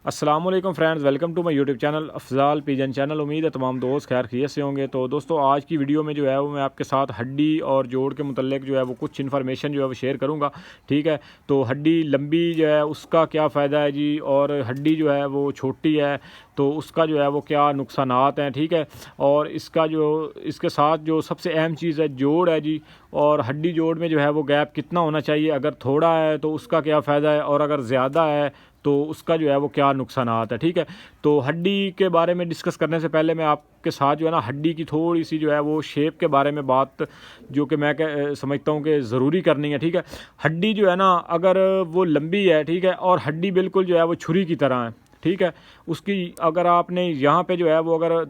अस्सलामुअलैकुम friends, welcome to my YouTube channel Afzal pigeon channel. उम्मीद है तमाम दोस्त खैर खैरियत से होंगे। तो दोस्तों, आज की वीडियो में जो है वो मैं आपके साथ हड्डी और जोड़ के मुतल्लिक जो है वो कुछ इन्फॉर्मेशन जो है वो शेयर करूंगा। ठीक है, तो हड्डी लंबी जो है उसका क्या फ़ायदा है जी, और हड्डी जो है वो छोटी है तो उसका जो है वो क्या नुकसानात हैं। ठीक है, और इसके साथ जो सबसे अहम चीज़ है जोड़ है जी, और हड्डी जोड़ में जो है वो गैप कितना होना चाहिए, अगर थोड़ा है तो उसका क्या फ़ायदा है, और अगर ज़्यादा है तो उसका जो है वो क्या नुकसानात है। ठीक है, तो हड्डी के बारे में डिस्कस करने से पहले मैं आपके साथ जो है ना हड्डी की थोड़ी सी जो है वो शेप के बारे में बात जो कि मैं समझता हूँ कि ज़रूरी करनी है। ठीक है, हड्डी जो है ना अगर वो लंबी है, ठीक है, और हड्डी बिल्कुल जो है वो छुरी की तरह है। ठीक है, उसकी अगर आपने यहाँ पे जो है वो अगर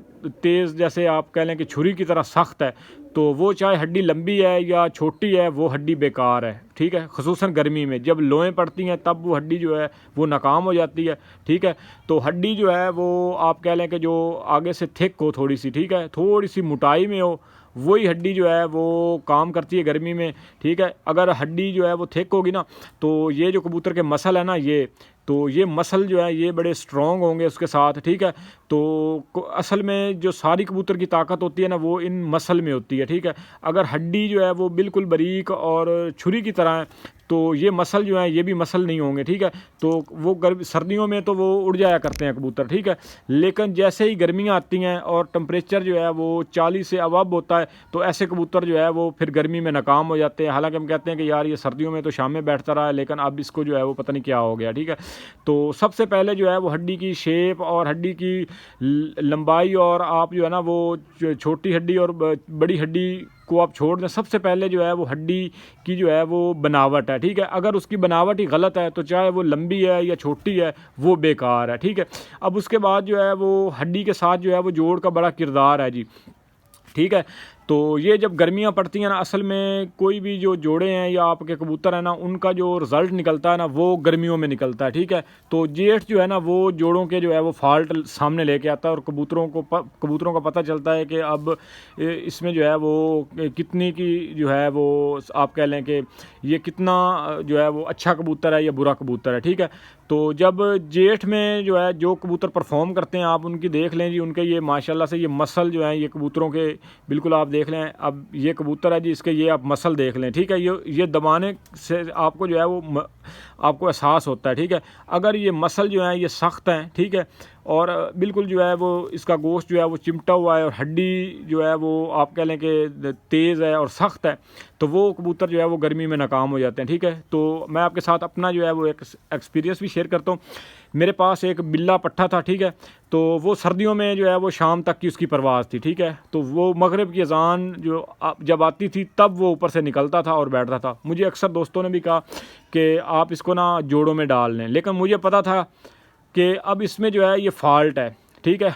तेज़ जैसे आप कह लें कि छुरी की तरह सख्त है तो वो चाहे हड्डी लंबी है या छोटी है वो हड्डी बेकार है। ठीक है, ख़ुसूसन गर्मी में जब लोएं पड़ती हैं तब वो हड्डी जो है वो नाकाम हो जाती है। ठीक है, तो हड्डी जो है वो आप कह लें कि जो आगे से थिक हो थोड़ी सी, ठीक है, थोड़ी सी मोटाई में हो, वही हड्डी जो है वो काम करती है गर्मी में। ठीक है, अगर हड्डी जो है वो थिक होगी ना तो ये जो कबूतर के मसल है ना ये मसल जो है ये बड़े स्ट्रॉन्ग होंगे उसके साथ। ठीक है, तो असल में जो सारी कबूतर की ताकत होती है ना वो इन मसल में होती है। ठीक है, अगर हड्डी जो है वो बिल्कुल बारीक और छुरी की तरह है तो ये मसल जो है ये भी मसल नहीं होंगे। ठीक है, तो वो सर्दियों में तो वो उड़ जाया करते हैं कबूतर। ठीक है, लेकिन जैसे ही गर्मियाँ आती हैं और टेम्परेचर जो है वो 40 से अबव होता है तो ऐसे कबूतर जो है वो फिर गर्मी में नाकाम हो जाते हैं। हालांकि हम कहते हैं कि यार ये सर्दियों में तो शाम में बैठता रहा है, लेकिन अब इसको जो है वो पता नहीं क्या हो गया। ठीक है, तो सबसे पहले जो है वो हड्डी की शेप और हड्डी की लंबाई, और आप जो है ना वो छोटी हड्डी और बड़ी हड्डी को आप छोड़ दें, सबसे पहले जो है वो हड्डी की जो है वो बनावट है। ठीक है, अगर उसकी बनावट ही गलत है तो चाहे वो लंबी है या छोटी है वो बेकार है। ठीक है, अब उसके बाद जो है वो हड्डी के साथ जो है वो जोड़ का बड़ा किरदार है जी। ठीक है, तो ये जब गर्मियाँ पड़ती हैं ना, असल में कोई भी जो जोड़े हैं या आपके कबूतर हैं ना उनका जो रिज़ल्ट निकलता है ना वो गर्मियों में निकलता है। ठीक है, तो जेठ जो है ना वो जोड़ों के जो है वो फॉल्ट सामने लेके आता है और कबूतरों का पता चलता है कि अब इसमें जो है वो कितनी की जो है वो आप कह लें कि ये कितना जो है वो अच्छा कबूतर है या बुरा कबूतर है। ठीक है, तो जब जेठ में जो है जो कबूतर परफॉर्म करते हैं आप उनकी देख लें जी, उनके ये माशाल्लाह से ये मसल जो हैं ये कबूतरों के बिल्कुल आप देख लें। अब ये कबूतर है जी, इसके ये आप मसल देख लें। ठीक है, ये दबाने से आपको जो है वो आपको एहसास होता है। ठीक है, अगर ये मसल जो हैं ये सख्त हैं, ठीक है, और बिल्कुल जो है वो इसका गोश्त जो है वो चिमटा हुआ है और हड्डी जो है वो आप कह लें कि तेज़ है और सख्त है तो वो कबूतर जो है वो गर्मी में नाकाम हो जाते हैं। ठीक है, तो मैं आपके साथ अपना जो है वो एक एक्सपीरियंस भी शेयर करता हूँ। मेरे पास एक बिल्ला पट्ठा था। ठीक है, तो वो सर्दियों में जो है वो शाम तक की उसकी परवाज़ थी। ठीक है, तो वो मगरिब की अज़ान जब आती थी तब वो ऊपर से निकलता था और बैठता था। मुझे अक्सर दोस्तों ने भी कहा कि आप इसको ना जोड़ों में डाल लें, लेकिन मुझे पता था कि अब इसमें जो है ये फॉल्ट है। ठीक है,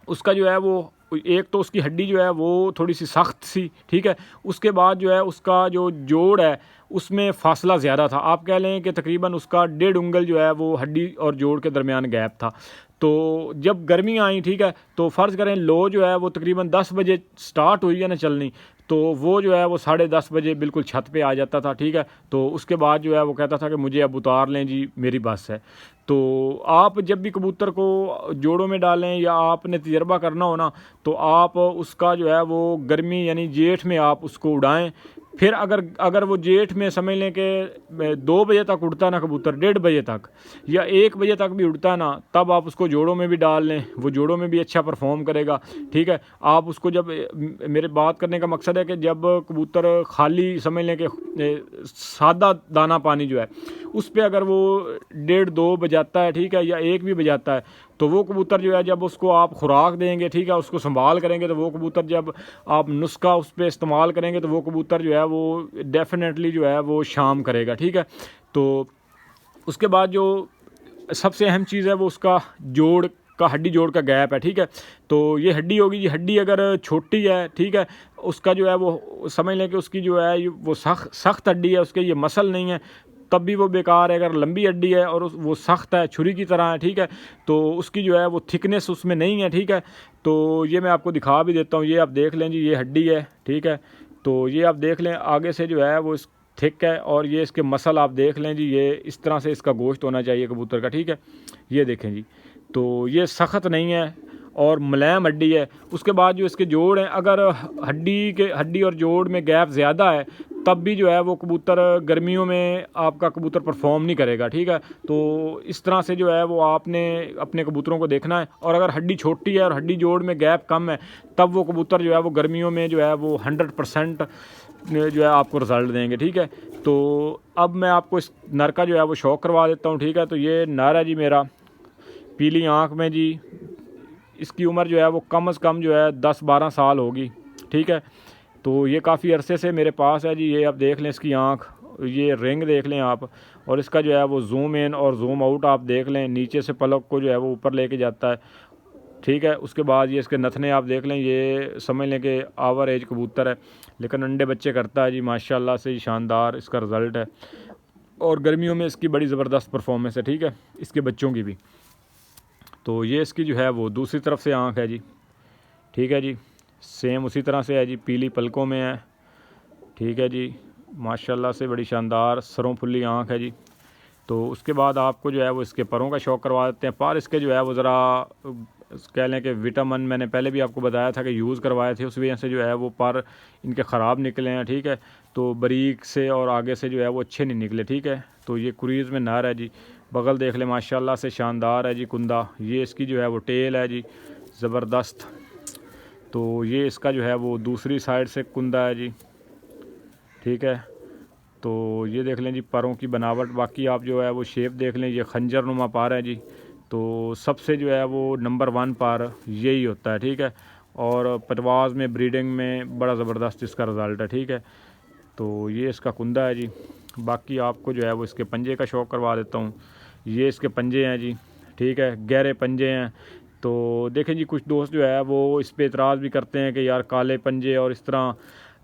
उसका जो है वो एक तो उसकी हड्डी जो है वो थोड़ी सी सख्त सी, ठीक है, उसके बाद जो है उसका जो जोड़ है उसमें फासला ज़्यादा था। आप कह लें कि तकरीबन उसका 1.5 उंगल जो है वो हड्डी और जोड़ के दरमियान गैप था। तो जब गर्मी आई, ठीक है, तो फ़र्ज़ करें लो जो है वो तकरीबन 10 बजे स्टार्ट हुई है ना चलनी, तो वो जो है वो 10:30 बजे बिल्कुल छत पे आ जाता था। ठीक है, तो उसके बाद जो है वो कहता था कि मुझे अब उतार लें जी, मेरी बस है। तो आप जब भी कबूतर को जोड़ों में डालें या आपने तजर्बा करना हो ना तो आप उसका जो है वो गर्मी यानी जेठ में आप उसको उड़ाएं। फिर अगर वो जेठ में समझ लें कि 2 बजे तक उड़ता ना कबूतर, 1:30 बजे तक या 1 बजे तक भी उड़ता ना, तब आप उसको जोड़ों में भी डाल लें, वो जोड़ों में भी अच्छा परफॉर्म करेगा। ठीक है, आप उसको जब मेरे बात करने का मकसद है कि जब कबूतर खाली समझ लें कि सादा दाना पानी जो है उस पर अगर वो 1:30-2 बजाता है, ठीक है, या 1 भी बजाता है तो वो कबूतर जो है जब उसको आप खुराक देंगे, ठीक है, उसको संभाल करेंगे तो वो कबूतर जब आप नुस्खा उस पर इस्तेमाल करेंगे तो वो कबूतर जो है वो डेफिनेटली जो है वो शाम करेगा। ठीक है, तो उसके बाद जो सबसे अहम चीज़ है वो उसका हड्डी जोड़ का गैप है। ठीक है, तो ये हड्डी होगी, ये हड्डी अगर छोटी है, ठीक है, उसका जो है वो समझ लें कि उसकी जो है वो सख्त हड्डी है, उसके ये मसल नहीं है तब भी वो बेकार है। अगर लंबी हड्डी है और वो सख्त है, छुरी की तरह है, ठीक है, तो उसकी जो है वो थिकनेस उसमें नहीं है। ठीक है, तो ये मैं आपको दिखा भी देता हूँ, ये आप देख लें जी, ये हड्डी है। ठीक है, तो ये आप देख लें आगे से जो है वो थिक है। और ये इसके मसल आप देख लें जी, ये इस तरह से इसका गोश्त होना चाहिए कबूतर का, ठीक है। ये देखें जी, तो ये सख्त नहीं है और मुलायम हड्डी है। उसके बाद जो इसके जोड़ हैं, अगर हड्डी और जोड़ में गैप ज़्यादा है तब भी जो है वो कबूतर गर्मियों में आपका कबूतर परफॉर्म नहीं करेगा, ठीक है। तो इस तरह से जो है वो आपने अपने कबूतरों को देखना है। और अगर हड्डी छोटी है और हड्डी जोड़ में गैप कम है तब वो कबूतर जो है वो गर्मियों में जो है वो 100% जो है आपको रिज़ल्ट देंगे, ठीक है। तो अब मैं आपको इस नर का जो है वो शौक करवा देता हूँ, ठीक है। तो ये नर है जी मेरा, पीली आँख में जी। इसकी उम्र जो है वो कम से कम जो है 10-12 साल होगी, ठीक है। तो ये काफ़ी अरसे से मेरे पास है जी। ये आप देख लें इसकी आँख, ये रिंग देख लें आप, और इसका जो है वो जूम इन और जूम आउट आप देख लें। नीचे से पलक को जो है वो ऊपर लेके जाता है, ठीक है। उसके बाद ये इसके नथने आप देख लें, ये समझ लें कि आवर एज कबूतर है, लेकिन अंडे बच्चे करता है जी माशाल्लाह से। शानदार इसका रिज़ल्ट है और गर्मियों में इसकी बड़ी ज़बरदस्त परफॉर्मेंस है, ठीक है, इसके बच्चों की भी। तो ये इसकी जो है वो दूसरी तरफ से आँख है जी, ठीक है जी। सेम उसी तरह से है जी, पीली पलकों में है, ठीक है जी। माशाल्लाह से बड़ी शानदार सरों फुल्ली आँख है जी। तो उसके बाद आपको जो है वो इसके परों का शौक करवा देते हैं। पर इसके जो है वो ज़रा कह लें कि विटामिन मैंने पहले भी आपको बताया था कि यूज़ करवाए थे, उस वजह से जो है वो पर इनके ख़राब निकले हैं, ठीक है। तो बारीक से और आगे से जो है वो अच्छे नहीं निकले, ठीक है। तो ये कुरीज़ में नर है जी, बगल देख लें माशाल्लाह से शानदार है जी कुंदा। ये इसकी जो है वो टेल है जी, ज़बरदस्त। तो ये इसका जो है वो दूसरी साइड से कुंदा है जी, ठीक है। तो ये देख लें जी परों की बनावट। बाकी आप जो है वो शेप देख लें, ये खंजर नुमा पार है जी। तो सबसे जो है वो नंबर 1 पार यही होता है, ठीक है। और परवाज़ में ब्रीडिंग में बड़ा ज़बरदस्त इसका रिज़ल्ट है, ठीक है। तो ये इसका कुंदा है जी। बाकी आपको जो है वो इसके पंजे का शौक करवा देता हूँ। ये इसके पंजे हैं जी, ठीक है, गहरे पंजे हैं। तो देखें जी कुछ दोस्त जो है वो इस पर एतराज़ भी करते हैं कि यार काले पंजे और इस तरह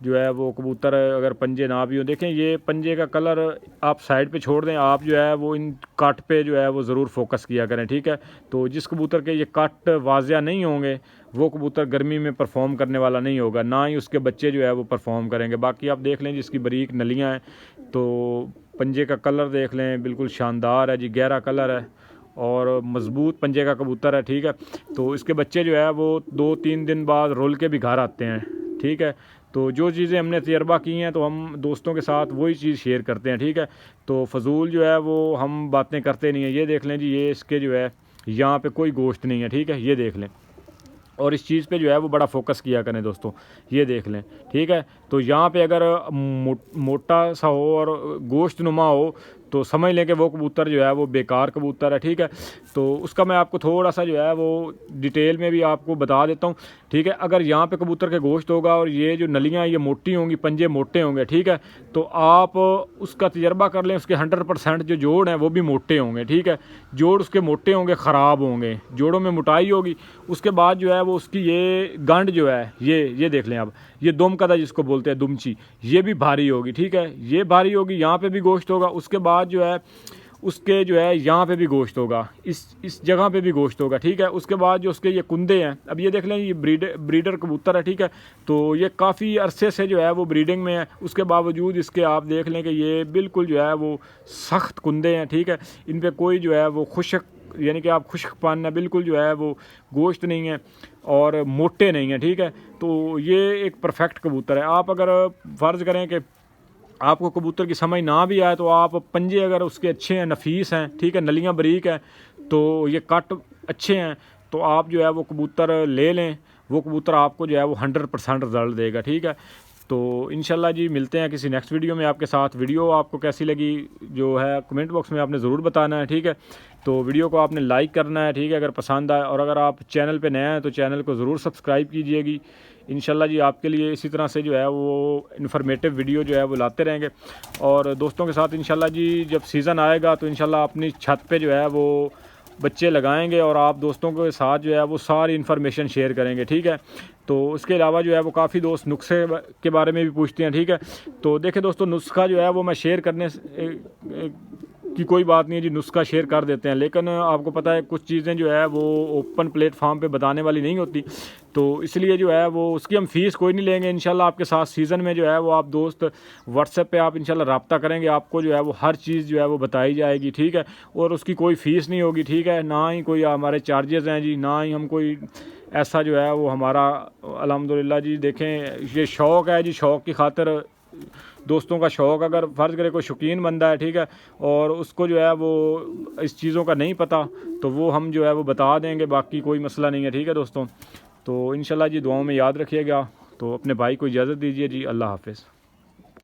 जो है वो कबूतर अगर पंजे ना भी हो। देखें ये पंजे का कलर आप साइड पे छोड़ दें, आप जो है वो इन कट पे जो है वो ज़रूर फोकस किया करें, ठीक है। तो जिस कबूतर के ये कट वाजिया नहीं होंगे वो कबूतर गर्मी में परफॉर्म करने वाला नहीं होगा, ना ही उसके बच्चे जो है वो परफॉर्म करेंगे। बाकी आप देख लें जिसकी बारीक नलियाँ हैं, तो पंजे का कलर देख लें, बिल्कुल शानदार है जी, गहरा कलर है और मज़बूत पंजे का कबूतर है, ठीक है। तो इसके बच्चे जो है वो 2-3 दिन बाद रुल के भी घर आते हैं, ठीक है। तो जो चीज़ें हमने तजर्बा की हैं तो हम दोस्तों के साथ वही चीज़ शेयर करते हैं, ठीक है। तो फजूल जो है वो हम बातें करते नहीं हैं। ये देख लें जी, ये इसके जो है यहाँ पे कोई गोश्त नहीं है, ठीक है, ये देख लें। और इस चीज़ पे जो है वो बड़ा फोकस किया करें दोस्तों, ये देख लें, ठीक है। तो यहाँ पे अगर मोटा सा हो और गोश्त नुमा हो तो समझ लें कि वो कबूतर जो है वो बेकार कबूतर है, ठीक है। तो उसका मैं आपको थोड़ा सा जो है वो डिटेल में भी आपको बता देता हूँ, ठीक है। अगर यहाँ पे कबूतर के गोश्त होगा और ये जो नलियाँ ये मोटी होंगी, पंजे मोटे होंगे, ठीक है, तो आप उसका तजर्बा कर लें, उसके 100% जो जोड़ हैं वो भी मोटे होंगे, ठीक है। जोड़ उसके मोटे होंगे, ख़राब होंगे, जोड़ों में मोटाई होगी। उसके बाद जो है वो उसकी ये गांड जो है ये देख लें आप, ये दुम कदा जिसको बोलते हैं दुमची, ये भी भारी होगी, ठीक है। ये भारी होगी, यहाँ पे भी गोश्त होगा। उसके बाद जो है उसके जो है यहाँ पे भी गोश्त होगा, इस जगह पे भी गोश्त होगा, ठीक है। उसके बाद जो उसके ये कुंदे हैं, अब ये देख लें, ये ब्रीडर कबूतर है, ठीक है। तो ये काफ़ी अरसे से जो है वो ब्रीडिंग में है, उसके बावजूद इसके आप देख लें कि ये बिल्कुल जो है वो सख्त कुंदे हैं, ठीक है। इन पर कोई जो है वो खुश्क, यानी कि आप खुश्क पाना, बिल्कुल जो है वो गोश्त नहीं है और मोटे नहीं है, ठीक है। तो ये एक परफेक्ट कबूतर है। आप अगर फ़र्ज़ करें कि आपको कबूतर की समझ ना भी आए तो आप पंजे अगर उसके अच्छे हैं, नफीस हैं, ठीक है, नलियाँ बारीक हैं, तो ये कट अच्छे हैं, तो आप जो है वो कबूतर ले लें। वो कबूतर आपको जो है वो 100% रिज़ल्ट देगा, ठीक है। तो इंशाल्लाह जी मिलते हैं किसी नेक्स्ट वीडियो में आपके साथ। वीडियो आपको कैसी लगी जो है कमेंट बॉक्स में आपने ज़रूर बताना है, ठीक है। तो वीडियो को आपने लाइक करना है, ठीक है, अगर पसंद आए। और अगर आप चैनल पे नए हैं तो चैनल को ज़रूर सब्सक्राइब कीजिएगी। इंशाल्लाह जी आपके लिए इसी तरह से जो है वो इन्फॉर्मेटिव वीडियो जो है वो लाते रहेंगे। और दोस्तों के साथ इंशाल्लाह जी जब सीज़न आएगा तो इंशाल्लाह अपनी छत पे जो है वो बच्चे लगाएंगे और आप दोस्तों के साथ जो है वो सारी इन्फॉर्मेशन शेयर करेंगे, ठीक है। तो उसके अलावा जो है वो काफ़ी दोस्त नुस्खे के बारे में भी पूछते हैं, ठीक है। तो देखिए दोस्तों, नुस्खा जो है वो मैं शेयर करने कि कोई बात नहीं है जी, नुस्खा शेयर कर देते हैं, लेकिन आपको पता है कुछ चीज़ें जो है वो ओपन प्लेटफार्म पे बताने वाली नहीं होती, तो इसलिए जो है वो उसकी हम फ़ीस कोई नहीं लेंगे इंशाल्लाह। आपके साथ सीज़न में जो है वो आप दोस्त व्हाट्सएप पे आप इंशाल्लाह रब्ता करेंगे, आपको जो है वो हर चीज़ जो है वो बताई जाएगी, ठीक है। और उसकी कोई फ़ीस नहीं होगी, ठीक है, ना ही कोई हमारे चार्जेज़ हैं जी, ना ही हम कोई ऐसा जो है वो हमारा अल्हम्दुलिल्लाह जी। देखें ये शौक़ है जी, शौक़ की खातिर दोस्तों का शौक़, अगर फ़र्ज़ करे कोई शौकीन बंदा है, ठीक है, और उसको जो है वो इस चीज़ों का नहीं पता, तो वो हम जो है वो बता देंगे, बाकी कोई मसला नहीं है, ठीक है दोस्तों। तो इंशाल्लाह जी दुआओं में याद रखिएगा। तो अपने भाई को इजाज़त दीजिए जी, अल्लाह हाफ़िज़।